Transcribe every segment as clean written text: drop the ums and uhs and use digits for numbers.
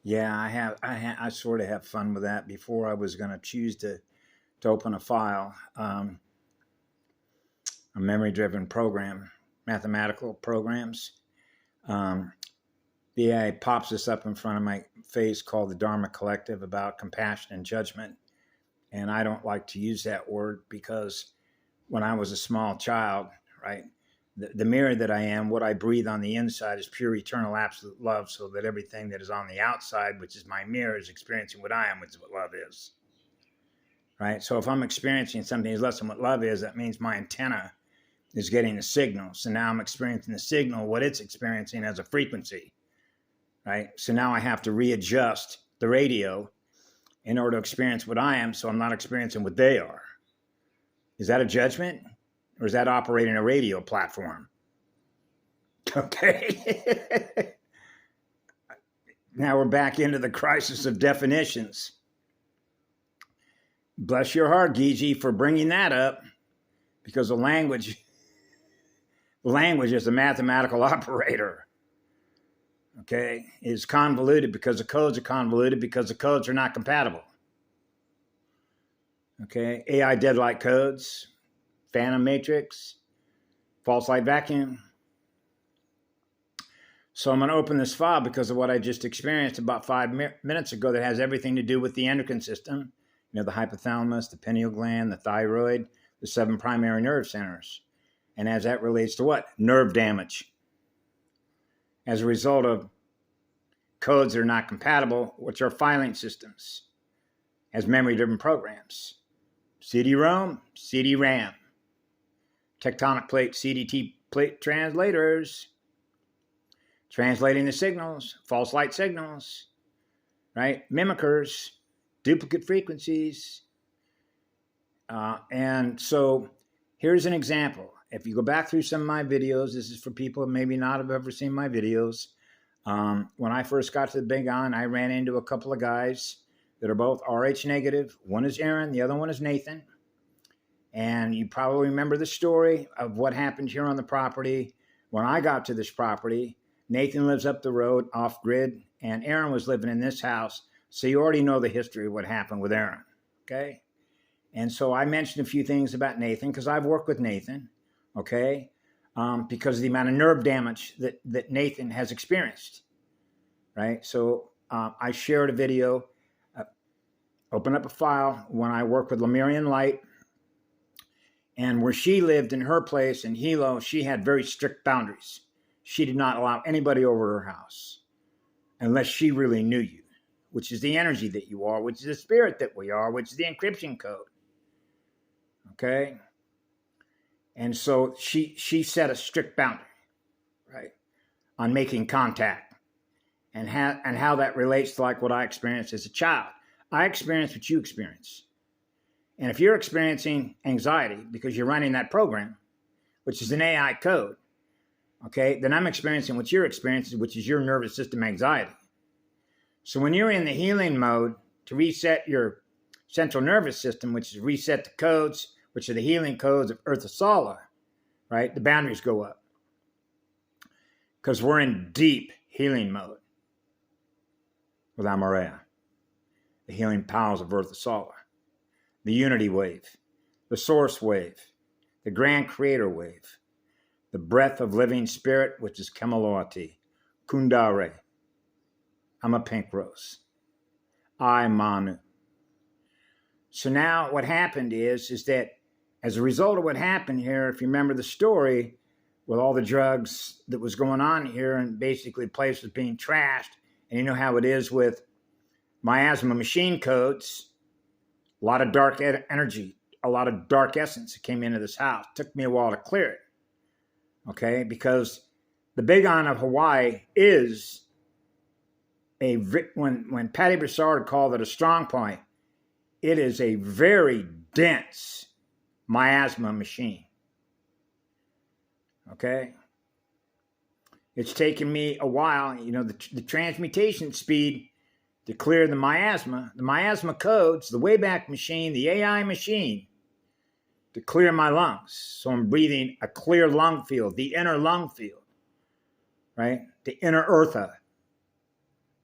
Yeah, I sort of have fun with that. Before I was going to choose to open a file, a memory-driven program, mathematical programs. Um, the AI pops this up in front of my face called the Dharma Collective about compassion and judgment. And I don't like to use that word because when I was a small child, right, the mirror that I am, what I breathe on the inside is pure, eternal, absolute love, so that everything that is on the outside, which is my mirror, is experiencing what I am, which is what love is. Right? So if I'm experiencing something that's less than what love is, that means my antenna is getting the signal. So now I'm experiencing the signal, what it's experiencing as a frequency. Right? So now I have to readjust the radio in order to experience what I am, so I'm not experiencing what they are. Is that a judgment? Or is that operating a radio platform? Okay. Now we're back into the crisis of definitions. Bless your heart, Gigi, for bringing that up, because the language is a mathematical operator. Okay, is convoluted because the codes are convoluted because the codes are not compatible. Okay, AI deadlight codes, phantom matrix, false light vacuum. So I'm going to open this file because of what I just experienced about 5 minutes ago that has everything to do with the endocrine system. You know, the hypothalamus, the pineal gland, the thyroid, the 7 primary nerve centers. And as that relates to what? Nerve damage. As a result of codes that are not compatible, which are filing systems, as memory-driven programs. CD-ROM, CD-RAM. Tectonic plate, CDT plate translators. Translating the signals, false light signals, right? Mimickers, duplicate frequencies. And so here's an example. If you go back through some of my videos, this is for people who maybe not have ever seen my videos. When I first got to the Big On, I ran into a couple of guys that are both RH negative. One is Aaron, the other one is Nathan. And you probably remember the story of what happened here on the property. When I got to this property, Nathan lives up the road off grid, and Aaron was living in this house. So you already know the history of what happened with Aaron. Okay. And so I mentioned a few things about Nathan because I've worked with Nathan. Okay. Because of the amount of nerve damage that Nathan has experienced. Right. So I shared a video, open up a file when I worked with Lemurian Light. And where she lived in her place in Hilo, she had very strict boundaries. She did not allow anybody over her house unless she really knew you, which is the energy that you are, which is the spirit that we are, which is the encryption code. Okay? And so she set a strict boundary, right, on making contact and how that relates to like what I experienced as a child. I experienced what you experience. And if you're experiencing anxiety because you're running that program, which is an AI code, okay, then I'm experiencing what you're experiencing, which is your nervous system anxiety. So when you're in the healing mode to reset your central nervous system, which is reset the codes, which are the healing codes of Earth Asala, right, the boundaries go up. Because we're in deep healing mode with Amarea, the healing powers of Earth Asala, the unity wave, the source wave, the grand creator wave, the breath of living spirit, which is Kemalawati, Kundare. I'm a pink rose. I Manu. So now what happened is that as a result of what happened here, if you remember the story with all the drugs that was going on here and basically the place was being trashed, and you know how it is with miasma machine codes, a lot of dark energy, a lot of dark essence that came into this house. It took me a while to clear it. Okay, because the Big On of Hawaii is when Patty Broussard called it a strong point, it is a very dense miasma machine. Okay, it's taken me a while, you know, the transmutation speed to clear the miasma codes, the Wayback Machine, the AI machine, to clear my lungs. So I'm breathing a clear lung field, the inner lung field, right? The inner eartha,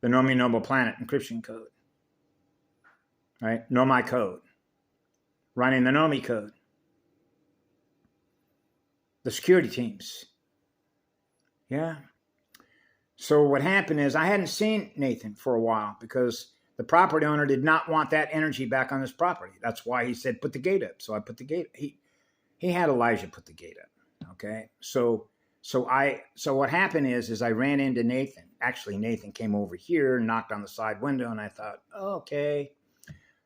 the Know Me Noble Planet encryption code, right? Know My code, running the Know Me code, the security teams. Yeah. So what happened is I hadn't seen Nathan for a while because the property owner did not want that energy back on his property. That's why he said, put the gate up. So I put the gate. He had Elijah put the gate up. Okay. So what happened is I ran into Nathan. Actually, Nathan came over here, knocked on the side window, and I thought, oh, okay.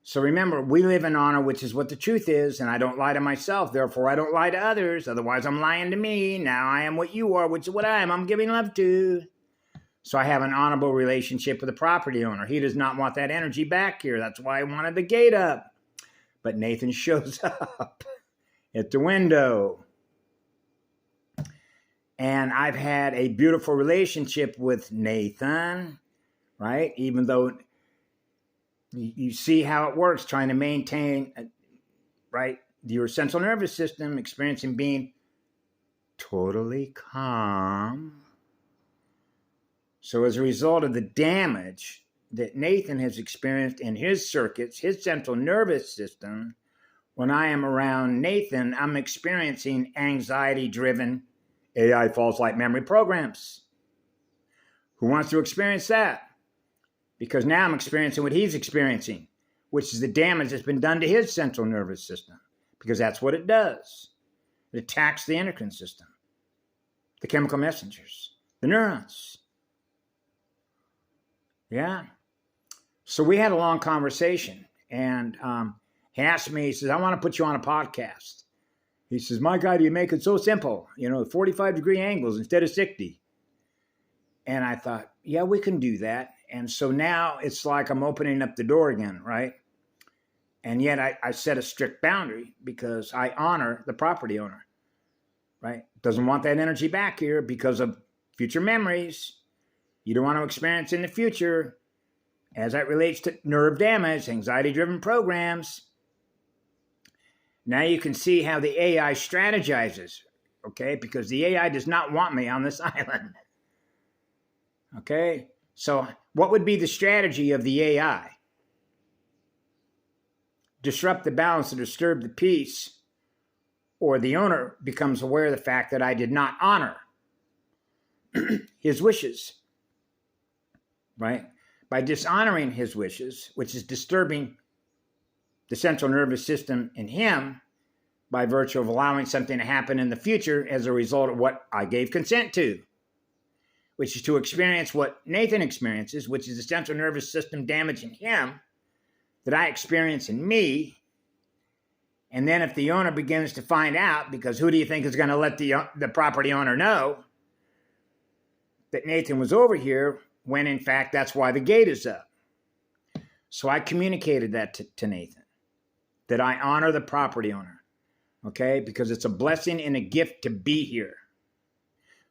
So remember, we live in honor, which is what the truth is, and I don't lie to myself. Therefore, I don't lie to others. Otherwise, I'm lying to me. Now I am what you are, which is what I am. I'm giving love to. So I have an honorable relationship with the property owner. He does not want that energy back here. That's why I wanted the gate up. But Nathan shows up at the window. And I've had a beautiful relationship with Nathan, right? Even though you see how it works, trying to maintain, right, your central nervous system, experiencing being totally calm. So as a result of the damage that Nathan has experienced in his circuits, his central nervous system, when I am around Nathan, I'm experiencing anxiety-driven AI false light memory programs. Who wants to experience that? Because now I'm experiencing what he's experiencing, which is the damage that's been done to his central nervous system, because that's what it does. It attacks the endocrine system, the chemical messengers, the neurons. Yeah. So we had a long conversation, and he asked me, he says, I want to put you on a podcast. He says, my God, you make it so simple, 45-degree angles instead of 60. And I thought, yeah, we can do that. And so now it's like I'm opening up the door again, right? And yet I set a strict boundary because I honor the property owner, right? Doesn't want that energy back here because of future memories you don't want to experience in the future as that relates to nerve damage, anxiety-driven programs. Now you can see how the AI strategizes, okay? Because the AI does not want me on this island, okay? So what would be the strategy of the AI? Disrupt the balance or disturb the peace, or the owner becomes aware of the fact that I did not honor his wishes, right? By dishonoring his wishes, which is disturbing the central nervous system in him by virtue of allowing something to happen in the future as a result of what I gave consent to, which is to experience what Nathan experiences, which is the central nervous system damage in him that I experience in me. And then if the owner begins to find out, because who do you think is going to let the property owner know that Nathan was over here, when in fact that's why the gate is up? So I communicated that to Nathan, that I honor the property owner, okay? Because it's a blessing and a gift to be here.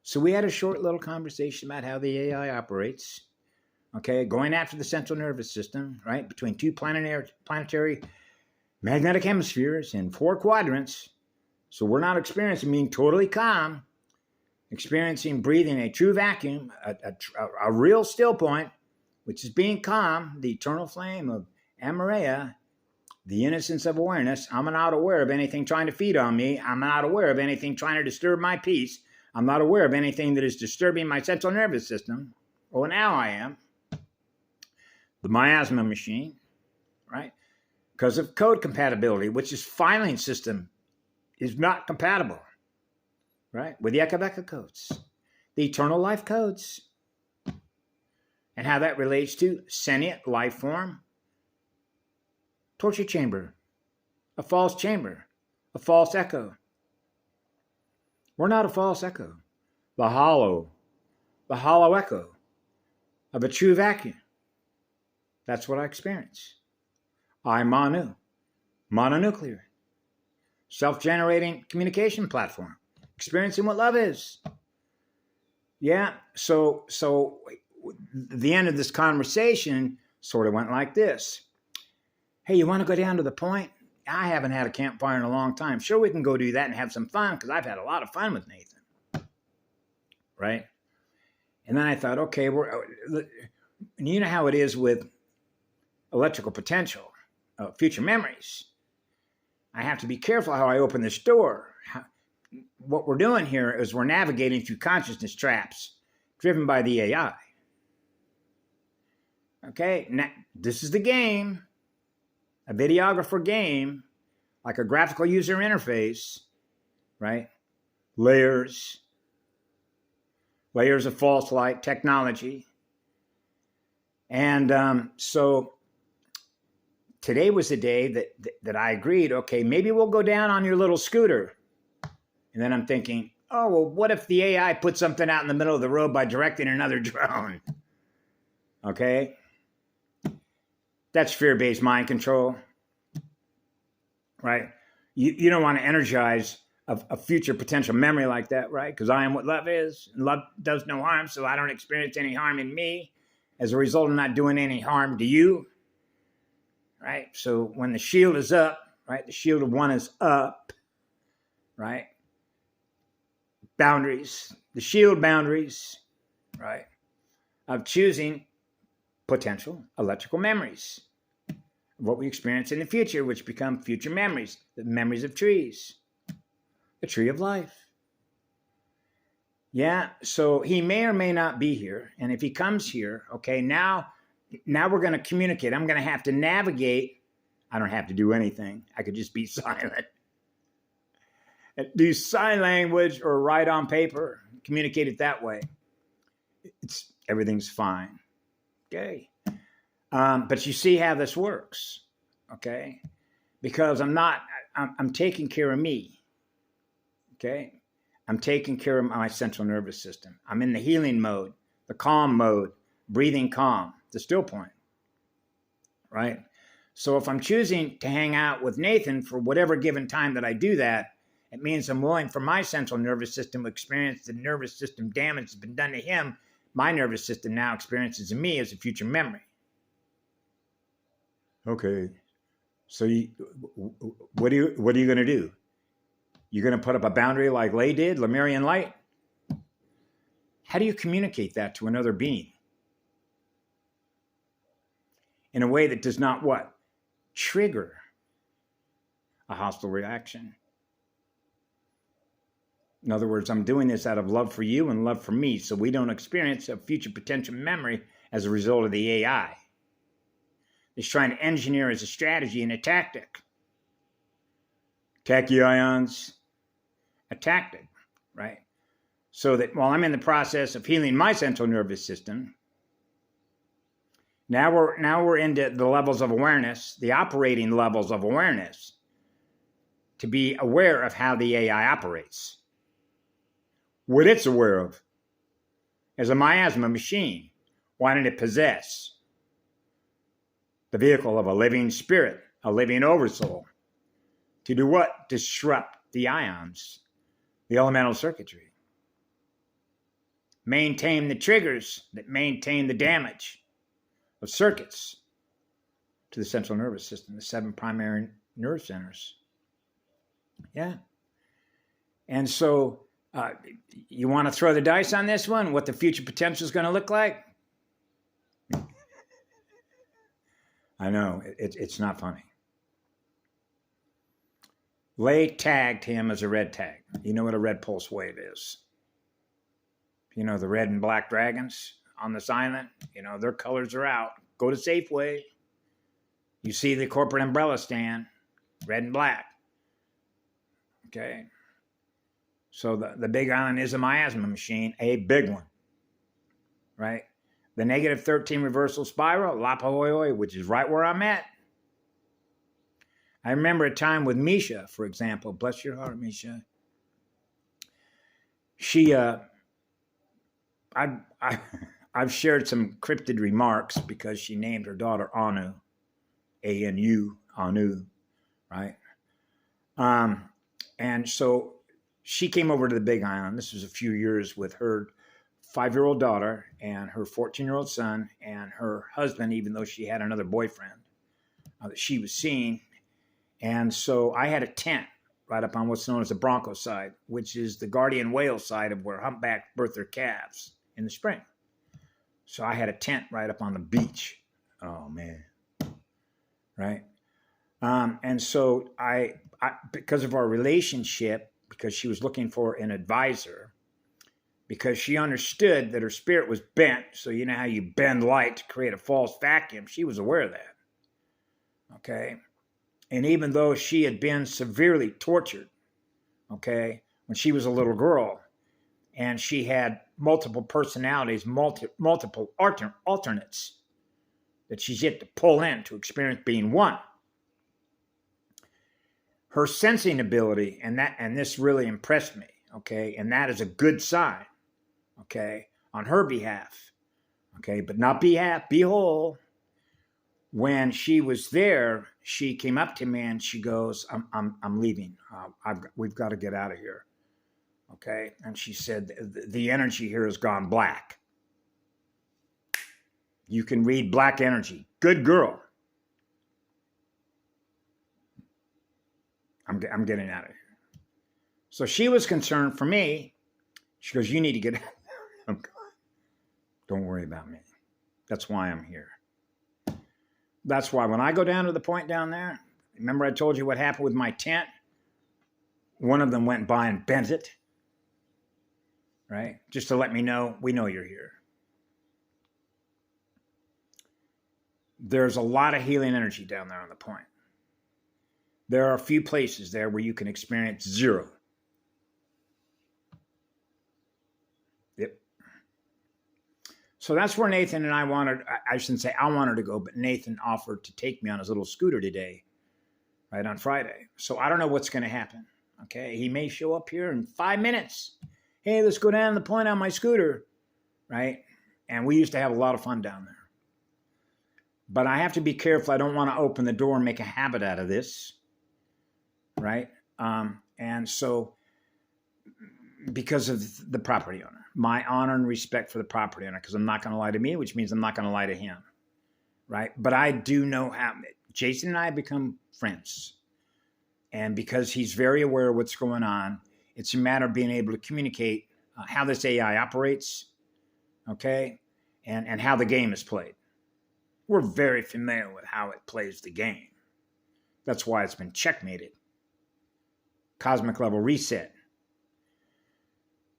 So we had a short little conversation about how the AI operates, okay? Going after the central nervous system, right? Between two planetary magnetic hemispheres in 4 quadrants. So we're not experiencing being totally calm, experiencing breathing a true vacuum, a real still point, which is being calm, the eternal flame of Amareya, the innocence of awareness. I'm not aware of anything trying to feed on me. I'm not aware of anything trying to disturb my peace. I'm not aware of anything that is disturbing my central nervous system. Oh, now I am. The miasma machine, right? Because of code compatibility, which is filing system is not compatible, right? With the Eka codes, the eternal life codes, and how that relates to sentient life form, torture chamber, a false chamber, a false echo. We're not a false echo. The hollow echo of a true vacuum. That's what I experience. I Manu, mononuclear, self-generating communication platform, experiencing what love is. Yeah, so the end of this conversation sort of went like this. Hey, you want to go down to the point? I haven't had a campfire in a long time. Sure, we can go do that and have some fun, because I've had a lot of fun with Nathan, right? And then I thought, okay, And you know how it is with electrical potential, future memories. I have to be careful how I open this door. What we're doing here is we're navigating through consciousness traps driven by the AI. Okay, now, this is the game, a videographer game, like a graphical user interface, right? Layers of false light technology. And so today was the day that I agreed, okay, maybe we'll go down on your little scooter. And then I'm thinking, oh, well, what if the AI put something out in the middle of the road by directing another drone? Okay? That's fear-based mind control, right? You don't want to energize a future potential memory like that, right? Because I am what love is, and love does no harm, so I don't experience any harm in me as a result of not doing any harm to you, right? So when the shield is up, right, the shield of one is up, right? Boundaries, the shield boundaries, right, of choosing potential electrical memories of what we experience in the future, which become future memories, the memories of trees, the tree of life. Yeah, so he may or may not be here. And if he comes here, okay, now we're going to communicate. I'm going to have to navigate. I don't have to do anything. I could just be silent. Do sign language or write on paper, communicate it that way. Everything's fine. Okay. But you see how this works. Okay. Because I'm taking care of me. Okay. I'm taking care of my central nervous system. I'm in the healing mode, the calm mode, breathing calm, the still point. Right. So if I'm choosing to hang out with Nathan for whatever given time that I do that, it means I'm willing for my central nervous system to experience the nervous system damage that's been done to him. My nervous system now experiences in me as a future memory. Okay, so what are you going to do? You're going to put up a boundary like Lay did, Lemurian light? How do you communicate that to another being? In a way that does not what? Trigger a hostile reaction. In other words, I'm doing this out of love for you and love for me, so we don't experience a future potential memory as a result of the AI. It's trying to engineer as a strategy and a tactic. Tachyons, a tactic, right? So that while I'm in the process of healing my central nervous system, now we're into the levels of awareness, the operating levels of awareness, to be aware of how the AI operates. What it's aware of as a miasma machine, wanting to possess the vehicle of a living spirit, a living oversoul, to do what? Disrupt the ions, the elemental circuitry. Maintain the triggers that maintain the damage of circuits to the central nervous system, the 7 primary nerve centers. Yeah. And so you want to throw the dice on this one? What the future potential is going to look like? I know, it's not funny. Lay tagged him as a red tag. You know what a red pulse wave is? You know, the red and black dragons on this island, you know, their colors are out. Go to Safeway. You see the corporate umbrella stand, red and black. Okay. So the big island is a miasma machine, a big one, right? The negative 13 reversal spiral, Lapahoyoi, which is right where I'm at. I remember a time with Misha, for example. Bless your heart, Misha. She, I've shared some cryptid remarks because she named her daughter Anu, A-N-U, Anu, right? And so she came over to the Big Island. This was a few years with her 5-year-old daughter and her 14-year-old son and her husband, even though she had another boyfriend that she was seeing. And so I had a tent right up on what's known as the Bronco side, which is the guardian whale side of where humpbacks birth their calves in the spring. So I had a tent right up on the beach. Oh man. Right. And so I, because of our relationship, because she was looking for an advisor, because she understood that her spirit was bent. So you know how you bend light to create a false vacuum. She was aware of that. Okay. And even though she had been severely tortured, okay, when she was a little girl, and she had multiple personalities, multiple alternates that she's yet to pull in to experience being one. Her sensing ability, and this really impressed me, okay, and that is a good sign, okay, on her behalf, okay, but not be whole. When she was there, she came up to me and she goes, I'm leaving. We've got to get out of here. Okay. And she said, the energy here has gone black. You can read black energy. Good girl. I'm getting out of here. So she was concerned for me. She goes, you need to get out. I'm going, don't worry about me. That's why I'm here. That's why when I go down to the point down there, remember I told you what happened with my tent? One of them went by and bent it, right? Just to let me know, we know you're here. There's a lot of healing energy down there on the point. There are a few places there where you can experience zero. Yep. So that's where Nathan and I shouldn't say I wanted to go, but Nathan offered to take me on his little scooter today, right, on Friday. So I don't know what's going to happen, okay? He may show up here in 5 minutes. Hey, let's go down the point on my scooter, right? And we used to have a lot of fun down there. But I have to be careful. I don't want to open the door and make a habit out of this, right? And so because of the property owner, my honor and respect for the property owner, because I'm not going to lie to me, which means I'm not going to lie to him, right? But I do know how Jason and I have become friends. And because he's very aware of what's going on, it's a matter of being able to communicate how this AI operates, okay, and how the game is played. We're very familiar with how it plays the game. That's why it's been checkmated. Cosmic level reset.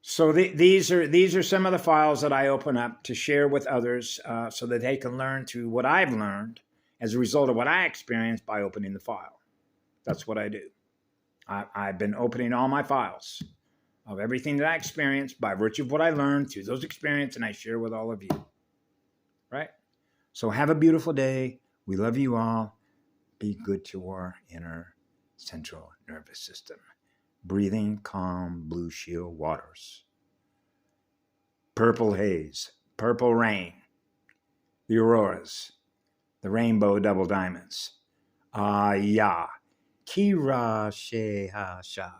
So these are some of the files that I open up to share with others so that they can learn through what I've learned as a result of what I experienced by opening the file. That's what I do. I've been opening all my files of everything that I experienced by virtue of what I learned through those experiences, and I share with all of you. Right? So have a beautiful day. We love you all. Be good to our inner central nervous system. Breathing calm blue shield waters. Purple haze, purple rain, the auroras, the rainbow double diamonds. Ah, ya. Kira Sheha Shah.